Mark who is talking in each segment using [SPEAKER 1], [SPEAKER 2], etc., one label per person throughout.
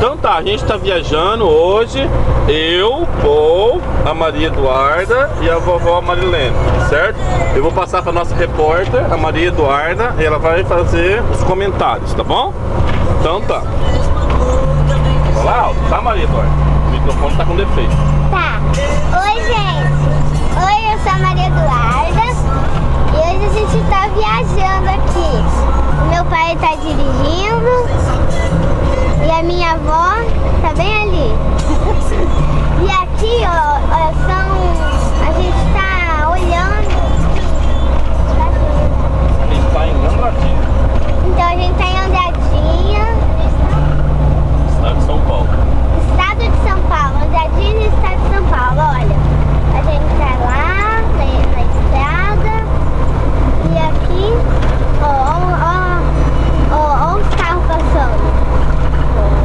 [SPEAKER 1] Então tá, a gente tá viajando hoje, eu, Paul, a Maria Eduarda e a vovó Marilene, certo? Eu vou passar pra nossa repórter, a Maria Eduarda, e ela vai fazer os comentários, tá bom? Então tá. Vai lá, alto, tá, Maria Eduarda? O microfone tá com defeito.
[SPEAKER 2] Tá. Oi, gente. Oi, eu sou a Maria Eduarda e hoje a gente tá viajando aqui. O meu pai tá dirigindo e a minha avó tá bem ali. E aqui, ó, a gente tá olhando.
[SPEAKER 1] A gente tá em Andradina.
[SPEAKER 2] Então a gente tá em Andradinha.
[SPEAKER 1] Estado de São Paulo.
[SPEAKER 2] Estado de São Paulo, Andradina e Estado de São Paulo, olha. A gente tá lá na estrada e aqui, ó os carros passando.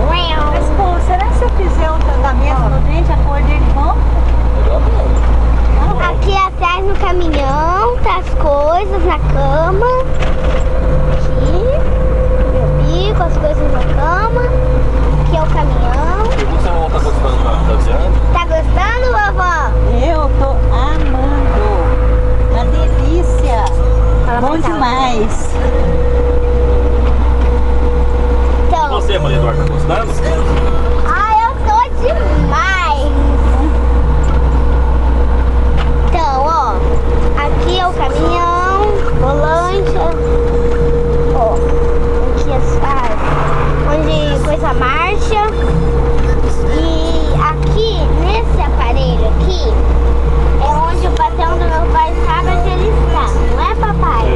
[SPEAKER 3] Mas, pô, será que se eu fizer o tratamento no dente, a cor dele vão?
[SPEAKER 2] Aqui atrás no caminhão, tá as coisas na cama. Aqui, meu bico, as coisas na cama. Aqui é o caminhão.
[SPEAKER 1] Como você não tá gostando da viagem?
[SPEAKER 2] Tá gostando, vovó?
[SPEAKER 3] Eu tô amando. Uma delícia. Bom demais.
[SPEAKER 1] E
[SPEAKER 2] Então,
[SPEAKER 1] você, Maria Eduarda, tá gostando?
[SPEAKER 2] eu tô demais. Então, ó, aqui é o caminhão, volante, ó, aqui onde pôs a marcha. E aqui, nesse aparelho aqui, é onde o patrão do meu pai sabe onde ele está, não é, papai?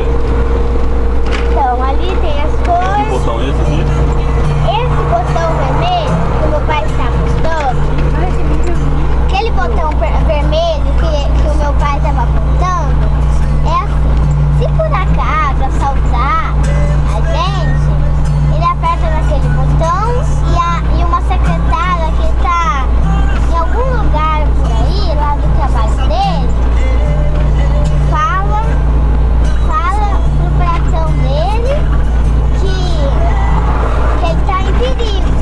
[SPEAKER 2] Então, ali tem as
[SPEAKER 1] Que
[SPEAKER 2] coisas.
[SPEAKER 1] botão é esse aqui?
[SPEAKER 2] Esse botão vermelho que o meu pai está apontando, aquele botão vermelho que o meu pai estava apontando, é assim: se por acaso assaltar a gente, ele aperta naquele botão e uma secretária que está em algum lugar por aí, lá do trabalho dele, fala pro patrão dele que ele tá em perigo.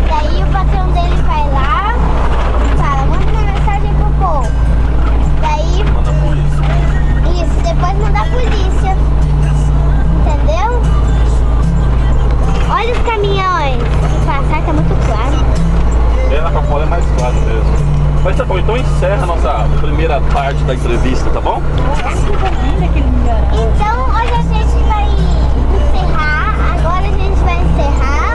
[SPEAKER 2] Daí o patrão dele vai lá e fala: manda uma mensagem pro povo. Daí,
[SPEAKER 1] Manda a polícia.
[SPEAKER 2] isso, depois manda a polícia. Entendeu? Olha os caminhões que passar, tá muito claro.
[SPEAKER 1] É, lá pra fora é mais claro mesmo. Mas tá bom, então encerra a nossa primeira parte da entrevista, tá bom?
[SPEAKER 2] Então hoje a gente vai encerrar. Agora a gente vai encerrar.